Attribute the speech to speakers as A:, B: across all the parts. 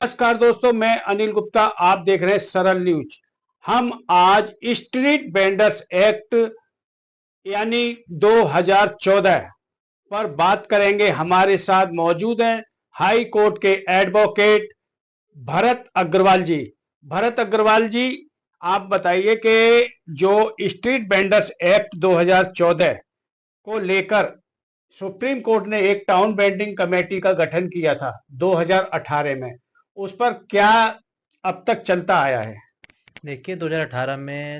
A: नमस्कार दोस्तों, मैं अनिल गुप्ता। आप देख रहे हैं सरल न्यूज। हम आज स्ट्रीट वेंडर्स एक्ट यानी 2014 पर बात करेंगे। हमारे साथ मौजूद हैं हाई कोर्ट के एडवोकेट भरत अग्रवाल जी। भरत अग्रवाल जी, आप बताइए कि जो स्ट्रीट वेंडर्स एक्ट 2014 को लेकर सुप्रीम कोर्ट ने एक टाउन वेंडिंग कमेटी का गठन किया था 2018 में, उस पर क्या अब तक चलता आया है?
B: देखिए 2018 में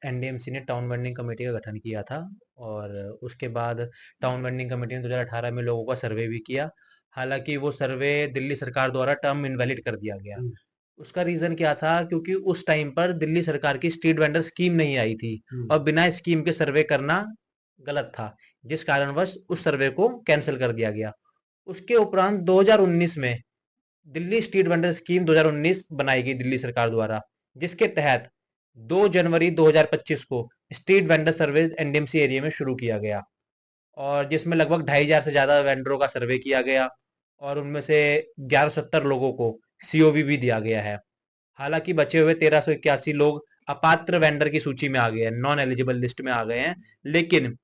B: एनडीएमसी ने टाउन वेंडिंग कमेटी का गठन किया था। और उसके बाद टाउन वेंडिंग कमेटी ने 2018 में लोगों का सर्वे भी किया। हालांकि वो सर्वे दिल्ली सरकार द्वारा टर्म इनवैलिड कर दिया गया। उसका रीजन क्या था? क्योंकि उस टाइम पर दिल्ली सरकार की स्ट्रीट वेंडर स्कीम नहीं आई थी और बिना स्कीम के सर्वे करना गलत था, जिस कारणवश उस सर्वे को कैंसिल कर दिया गया। उसके उपरांत 2019 में दिल्ली स्ट्रीट वेंडर स्कीम 2019 बनाई गई दिल्ली सरकार द्वारा, जिसके तहत 2 जनवरी 2025 को स्ट्रीट वेंडर सर्वे एनडीएमसी एरिया में शुरू किया गया। और जिसमें लगभग 2,500 से ज्यादा वेंडरों का सर्वे किया गया और उनमें से 1170 लोगों को सीओवी भी दिया गया है। हालांकि बचे हुए 1381 लोग अपात्र वेंडर की सूची में आ गए हैं, नॉन एलिजिबल लिस्ट में आ गए हैं। लेकिन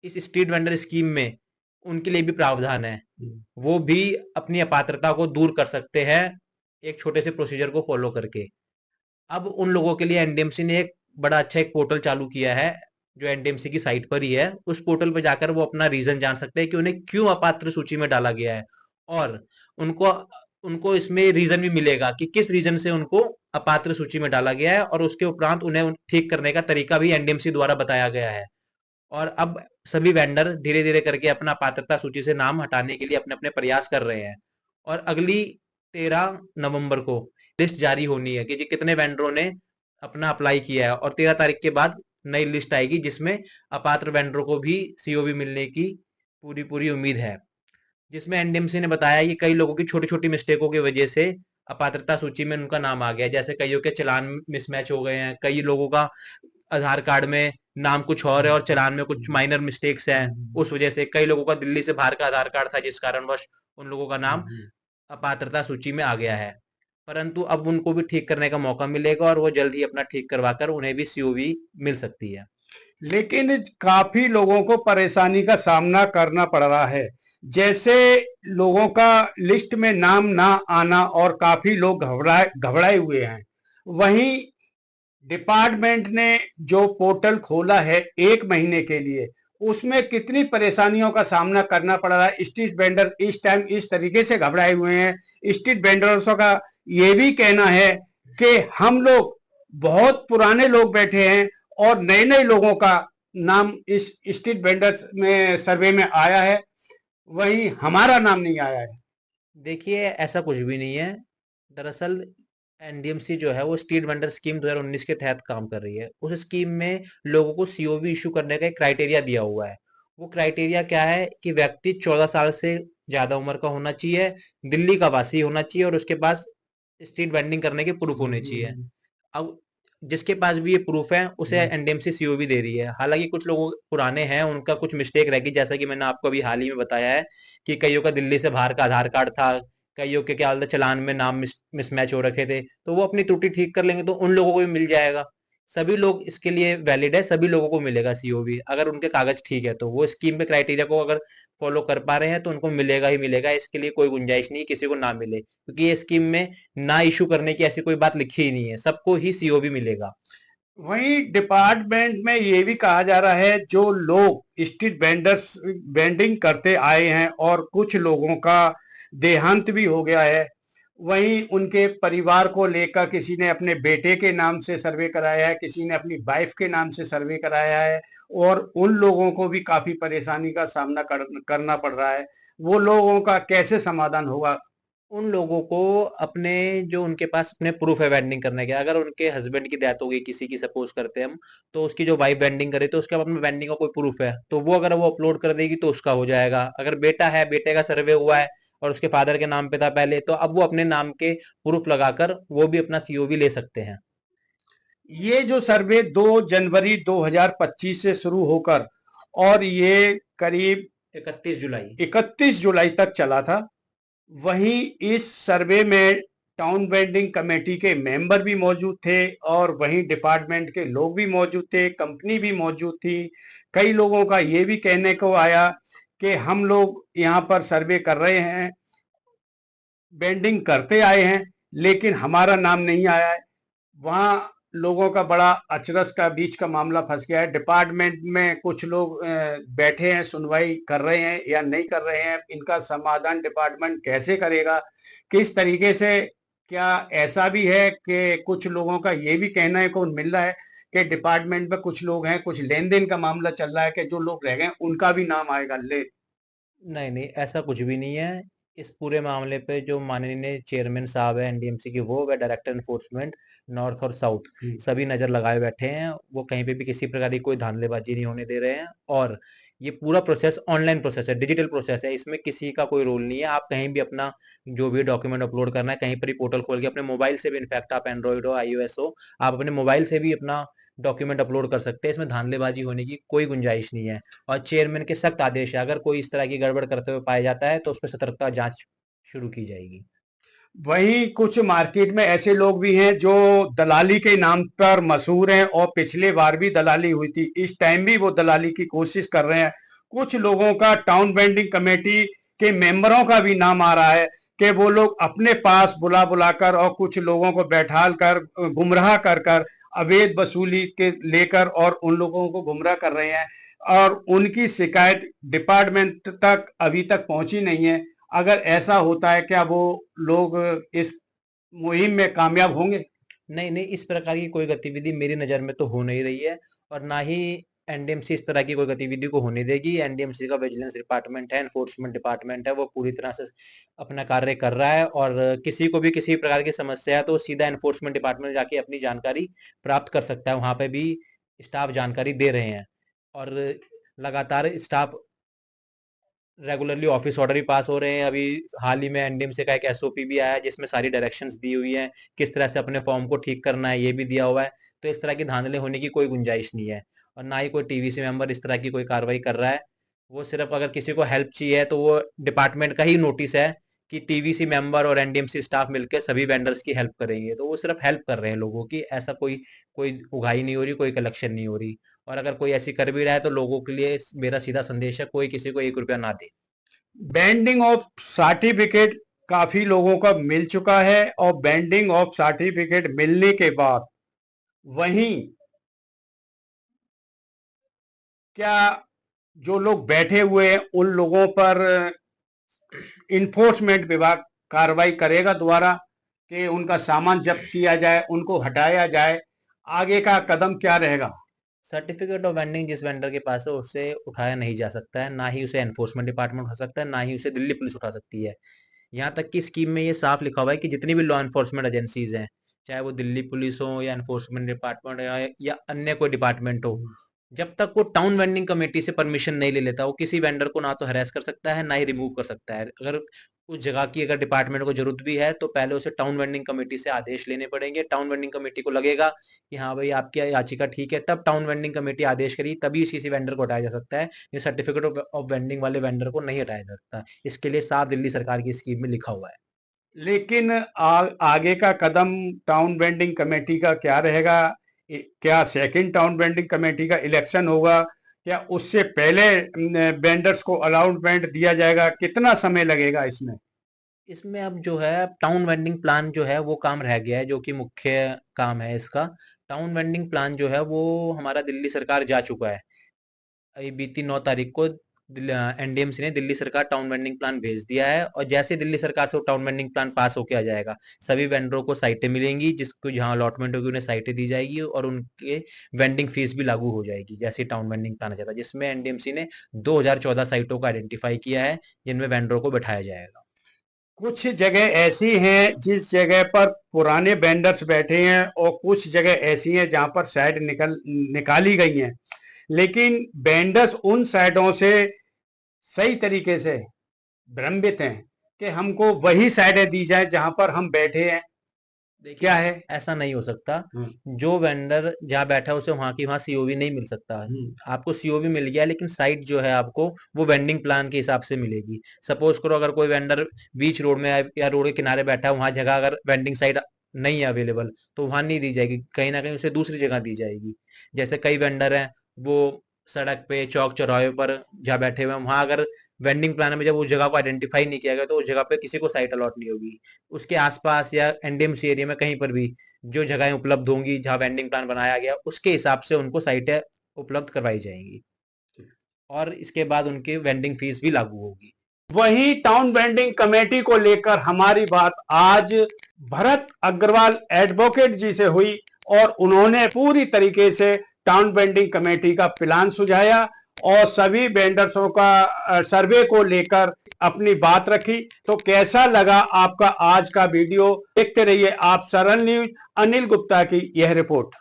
B: इस स्ट्रीट वेंडर स्कीम में उनके लिए भी प्रावधान है। वो भी अपनी अपात्रता को दूर कर सकते हैं एक छोटे से प्रोसीजर को फॉलो करके। अब उन लोगों के लिए एनडीएमसी ने एक बड़ा अच्छा एक पोर्टल चालू किया है, जो एनडीएमसी की साइट पर ही है। उस पोर्टल पर जाकर वो अपना रीजन जान सकते हैं कि उन्हें क्यों अपात्र सूची में डाला गया है। और उनको उनको इसमें रीजन भी मिलेगा कि किस रीजन से उनको अपात्र सूची में डाला गया है, और उसके उपरांत उन्हें ठीक करने का तरीका भी एनडीएमसी द्वारा बताया गया है। और अब सभी वेंडर धीरे धीरे करके अपना पात्रता सूची से नाम हटाने के लिए अपने अपने प्रयास कर रहे हैं। और अगली 13 नवंबर को लिस्ट जारी होनी है कि जी कितने वेंडरों ने अपना अप्लाई किया है, और 13 तारीख के बाद नई लिस्ट आएगी, जिसमें अपात्र वेंडरों को भी सीओबी मिलने की पूरी पूरी उम्मीद है। जिसमें एनडीएमसी ने बताया कि कई लोगों की छोटी छोटी मिस्टेकों की वजह से अपात्रता सूची में उनका नाम आ गया। जैसे कईयों के चालान मिसमैच हो गए हैं, कई लोगों का आधार कार्ड में नाम कुछ और है और चालान में कुछ माइनर मिस्टेक्स हैं। उस वजह से कई लोगों का दिल्ली से बाहर का आधार कार्ड था, जिस कारणवश उन लोगों का नाम अपात्रता सूची में आ गया है। परंतु अब उनको भी ठीक करने का मौका मिलेगा और वो जल्द ही अपना ठीक करवाकर उन्हें भी सीओवी मिल सकती है।
A: लेकिन काफी लोगों को परेशानी का सामना करना पड़ रहा है। जैसे लोगों का लिस्ट में नाम ना आना और काफी लोग घबराए घबराए हुए हैं। वहीं डिपार्टमेंट ने जो पोर्टल खोला है 1 महीने के लिए, उसमें कितनी परेशानियों का सामना करना पड़ रहा है। स्ट्रीट वेंडर इस टाइम इस तरीके से घबराए हुए हैं। स्ट्रीट वेंडर्सों का ये भी कहना है कि हम लोग बहुत पुराने लोग बैठे हैं और नए नए लोगों का नाम इस स्ट्रीट वेंडर्स में सर्वे में आया है, वहीं हमारा नाम नहीं आया है।
B: देखिए ऐसा कुछ भी नहीं है। दरअसल एनडीएमसी जो है वो स्ट्रीट वेंडर स्कीम 2019 के तहत काम कर रही है। उस स्कीम में लोगों को सीओवी इशू करने का एक क्राइटेरिया दिया हुआ है। वो क्राइटेरिया क्या है कि व्यक्ति 14 साल से ज्यादा उम्र का होना चाहिए, दिल्ली का वासी होना चाहिए और उसके पास स्ट्रीट वेंडिंग करने के प्रूफ होने चाहिए। अब जिसके पास भी ये प्रूफ है उसे एनडीएमसी सीओवी दे रही है। हालांकि कुछ लोग पुराने हैं, उनका कुछ मिस्टेक रहेगी, जैसा कि मैंने आपको अभी हाल ही में बताया है कि कईयों का दिल्ली से बाहर का आधार कार्ड था, कईयों के क्या हालत चालान में नाम मिसमैच हो रखे थे, तो वो अपनी त्रुटि ठीक कर लेंगे तो उन लोगों को भी मिल जाएगा। सभी लोग इसके लिए वैलिड है, सभी लोगों को मिलेगा सीओवी अगर उनके कागज ठीक है। तो वो स्कीम में क्राइटेरिया को अगर फॉलो कर पा रहे हैं तो उनको मिलेगा ही मिलेगा। इसके लिए कोई गुंजाइश नहीं किसी को ना मिले, क्योंकि ये स्कीम में ना इशू करने की ऐसी कोई बात लिखी ही नहीं है, सबको ही सीओवी मिलेगा।
A: वहीं डिपार्टमेंट में ये भी कहा जा रहा है जो लोग स्ट्रीट वेंडर्स वेंडिंग करते आए हैं और कुछ लोगों का देहांत भी हो गया है, वहीं उनके परिवार को लेकर किसी ने अपने बेटे के नाम से सर्वे कराया है, किसी ने अपनी वाइफ के नाम से सर्वे कराया है, और उन लोगों को भी काफी परेशानी का सामना करना पड़ रहा है। वो लोगों का कैसे समाधान होगा?
B: उन लोगों को अपने जो उनके पास अपने प्रूफ है वेंडिंग करने के, अगर उनके हस्बैंड की डेथ हो गई किसी की, सपोज करते हैं हम, तो उसकी जो वाइफ वेंडिंग करे तो उसके अपने वेंडिंग का कोई प्रूफ है तो वो अगर वो अपलोड कर देगी तो उसका हो जाएगा। अगर बेटा है, बेटे का सर्वे हुआ है और उसके फादर के नाम पे था पहले, तो अब वो अपने नाम के प्रूफ लगाकर वो भी अपना सीओवी ले सकते हैं।
A: ये जो सर्वे 2 जनवरी 2025 से शुरू होकर और ये करीब
B: 31 जुलाई।
A: 31 जुलाई तक चला था। वहीं इस सर्वे में टाउन वेंडिंग कमेटी के मेंबर भी मौजूद थे और वहीं डिपार्टमेंट के लोग भी मौजूद थे, कंपनी भी मौजूद थी। कई लोगों का ये भी कहने को आया कि हम लोग यहाँ पर सर्वे कर रहे हैं, वेंडिंग करते आए हैं, लेकिन हमारा नाम नहीं आया है। वहाँ लोगों का बड़ा अचरज का बीच का मामला फंस गया है। डिपार्टमेंट में कुछ लोग बैठे हैं, सुनवाई कर रहे हैं या नहीं कर रहे हैं, इनका समाधान डिपार्टमेंट कैसे करेगा, किस तरीके से। क्या ऐसा भी है कि कुछ लोगों का ये भी कहना है को मिल रहा है कि डिपार्टमेंट में कुछ लोग हैं, कुछ लेन देन का मामला चल रहा है कि जो लोग रह गए उनका भी नाम आएगा ले।
B: नहीं, नहीं, ऐसा कुछ भी नहीं है। इस पूरे मामले पे जो माननीय चेयरमैन साहब हैं एनडीएमसी के, वो व डायरेक्टर एनफोर्समेंट नॉर्थ और साउथ सभी नज़र लगाए बैठे हैं। वो कहीं पे भी किसी प्रकार की कोई धांधलेबाजी नहीं होने दे रहे हैं। और ये पूरा प्रोसेस ऑनलाइन प्रोसेस है, डिजिटल प्रोसेस है। इसमें किसी का कोई रोल नहीं है। आप कहीं भी अपना जो भी डॉक्यूमेंट अपलोड करना है, कहीं पर ही पोर्टल खोल के अपने मोबाइल से भी, इनफैक्ट आप एंड्रॉइड हो, आईओएस हो, आप अपने मोबाइल से भी अपना डॉक्यूमेंट अपलोड कर सकते हैं। इसमें धांधलेबाजी होने की कोई गुंजाइश नहीं है। और चेयरमैन के सख्त आदेश है, अगर कोई इस तरह की गड़बड़ करते हुए पाया जाता है तो उस पर सतर्कता जांच शुरू की जाएगी।
A: वहीं कुछ मार्केट में ऐसे लोग भी हैं जो दलाली के नाम पर मशहूर हैं और पिछले बार भी दलाली हुई थी, इस टाइम भी वो दलाली की कोशिश कर रहे हैं। कुछ लोगों का टाउन वेंडिंग कमेटी के मेंबरों का भी नाम आ रहा है कि वो लोग अपने पास बुला बुलाकर और कुछ लोगों को बैठाल कर गुमराह कर कर अवैध वसूली के लेकर और उन लोगों को गुमराह कर रहे हैं। और उनकी शिकायत डिपार्टमेंट तक अभी तक पहुंची नहीं है। अगर ऐसा होता है, क्या वो लोग इस मुहिम में कामयाब होंगे?
B: नहीं, नहीं, इस प्रकार की कोई गतिविधि मेरी नज़र में तो हो नहीं रही है। और ना ही एनडीएमसी इस तरह की कोई गतिविधि को होने देगी। एनडीएमसी का विजिलेंस डिपार्टमेंट है, एनफोर्समेंट डिपार्टमेंट है, वो पूरी तरह से अपना कार्य कर रहा है। और किसी को भी किसी प्रकार की समस्या है तो सीधा एनफोर्समेंट डिपार्टमेंट जाके अपनी जानकारी प्राप्त कर सकता है। वहां पे भी स्टाफ जानकारी दे रहे हैं। और लगातार स्टाफ रेगुलरली ऑफिस ऑर्डर भी पास हो रहे हैं। अभी हाल ही में एनडीएमसी का एक एसओपी भी आया है जिसमें सारी डायरेक्शंस दी हुई हैं, किस तरह से अपने फॉर्म को ठीक करना है, ये भी दिया हुआ है। तो इस तरह की धांधले होने की कोई गुंजाइश नहीं है। और ना ही कोई टीवीसी मेंबर इस तरह की कोई कार्रवाई कर रहा है। वो सिर्फ अगर किसी को हेल्प चाहिए तो वो डिपार्टमेंट का ही नोटिस है कि टीवीसी मेंबर और एनडीएमसी स्टाफ मिलकर सभी वेंडर्स की हेल्प करेंगे। तो वो सिर्फ हेल्प कर रहे हैं लोगों की, ऐसा कोई कोई उगाही नहीं हो रही, कोई कलेक्शन नहीं हो रही। और अगर कोई ऐसी कर भी रहा है तो लोगों के लिए मेरा सीधा संदेश है, कोई किसी को 1 रुपया ना दे।
A: बैंडिंग ऑफ सर्टिफिकेट काफी लोगों का मिल चुका है और बैंडिंग ऑफ सर्टिफिकेट मिलने के बाद वहीं क्या जो लोग बैठे हुए हैं उन लोगों पर इन्फोर्समेंट विभाग कार्रवाई करेगा दोबारा कि उनका सामान जब्त किया जाए, उनको हटाया जाए? आगे का कदम क्या रहेगा?
B: सर्टिफिकेट ऑफ वेंडिंग जिस वेंडर के पास है उससे उठाया नहीं जा सकता है, ना ही उसे एनफोर्समेंट डिपार्टमेंट उठा सकता है, ना ही उसे दिल्ली पुलिस उठा सकती है। यहाँ तक कि स्कीम में ये साफ लिखा हुआ है कि जितनी भी लॉ एनफोर्समेंट एजेंसीज हैं, चाहे वो दिल्ली पुलिस हो या एनफोर्समेंट डिपार्टमेंट या अन्य कोई डिपार्टमेंट हो, जब तक वो टाउन वेंडिंग कमेटी से परमिशन नहीं ले लेता, वो किसी वेंडर को ना तो हरेस कर सकता है, ना ही रिमूव कर सकता है। अगर उस जगह की अगर डिपार्टमेंट को जरूरत भी है तो पहले उसे टाउन वेंडिंग कमेटी से आदेश लेने पड़ेंगे। टाउन वेंडिंग कमेटी को लगेगा कि हाँ भाई आपकी याचिका ठीक है, तब टाउन वेंडिंग कमेटी आदेश करी, तभी किसी वेंडर को हटाया जा सकता है। ये सर्टिफिकेट ऑफ वेंडिंग वाले वेंडर को नहीं हटाया जा सकता। इसके लिए साफ दिल्ली सरकार की स्कीम में लिखा हुआ है।
A: लेकिन आगे का कदम टाउन वेंडिंग कमेटी का क्या रहेगा? क्या सेकंड टाउन वेंडिंग कमेटी का इलेक्शन होगा? क्या उससे पहले वेंडर्स को अलॉटमेंट दिया जाएगा? कितना समय लगेगा इसमें?
B: इसमें अब जो है टाउन वेंडिंग प्लान जो है वो काम रह गया है, जो कि मुख्य काम है इसका। टाउन वेंडिंग प्लान जो है वो हमारा दिल्ली सरकार जा चुका है। अभी बीती 9 तारीख को एनडीएमसी ने दिल्ली सरकार टाउन वेंडिंग प्लान भेज दिया है। और जैसे ही दिल्ली सरकार से वो टाउन वेंडिंग प्लान पास होके आ जाएगा, सभी वेंडरों को साइटें मिलेंगी, जिसको जहां अलॉटमेंट होगी उन्हें साइटें दी जाएगी और उनके वेंडिंग फीस भी लागू हो जाएगी जैसे ही टाउन वेंडिंग प्लान आ जाता है, जिसमें एनडीएमसी ने 2014 साइटों को आइडेंटिफाई किया है जिनमें वेंडरों को बैठाया जाएगा।
A: कुछ जगह ऐसी हैं जिस जगह पर पुराने वेंडर्स बैठे हैं और कुछ जगह ऐसी हैं जहां पर साइड निकाली गई हैं, लेकिन वेंडर्स उन साइडों से सही तरीके से भ्रमित हैं कि हमको वही साइडें दी जाए जहां पर हम बैठे हैं।
B: देखिए,
A: क्या है?
B: ऐसा नहीं हो सकता।
A: हम्म,
B: जो वेंडर जहाँ बैठा है उसे वहां की वहां सीओवी नहीं मिल सकता है। आपको सीओवी मिल गया, लेकिन साइट जो है आपको वो वेंडिंग प्लान के हिसाब से मिलेगी। सपोज करो अगर कोई वेंडर बीच रोड में या रोड के किनारे बैठा है, वहां जगह अगर वेंडिंग साइट नहीं है अवेलेबल, तो वहां नहीं दी जाएगी, कहीं ना कहीं उसे दूसरी जगह दी जाएगी। जैसे कई वेंडर हैं, वो सड़क पे चौक चौराहे पर जहाँ बैठे हुए हैं, वहां अगर वेंडिंग प्लान में जब उस जगह को आइडेंटिफाई नहीं किया गया, तो उस जगह पे किसी को साइट अलॉट नहीं होगी। उसके आसपास या एनडीएमसी एरिया में कहीं पर भी जो जगहें उपलब्ध होंगी जहां वेंडिंग प्लान बनाया गया, उसके हिसाब से उनको साइटें उपलब्ध करवाई जाएंगी, और इसके बाद उनकी वेंडिंग फीस भी लागू होगी।
A: वही टाउन वेंडिंग कमेटी को लेकर हमारी बात आज भरत अग्रवाल एडवोकेट जी से हुई और उन्होंने पूरी तरीके से टाउन वेंडिंग कमेटी का प्लान सुझाया और सभी वेंडर्सों का सर्वे को लेकर अपनी बात रखी। तो कैसा लगा आपका आज का वीडियो? देखते रहिए आप सरल न्यूज। अनिल गुप्ता की यह रिपोर्ट।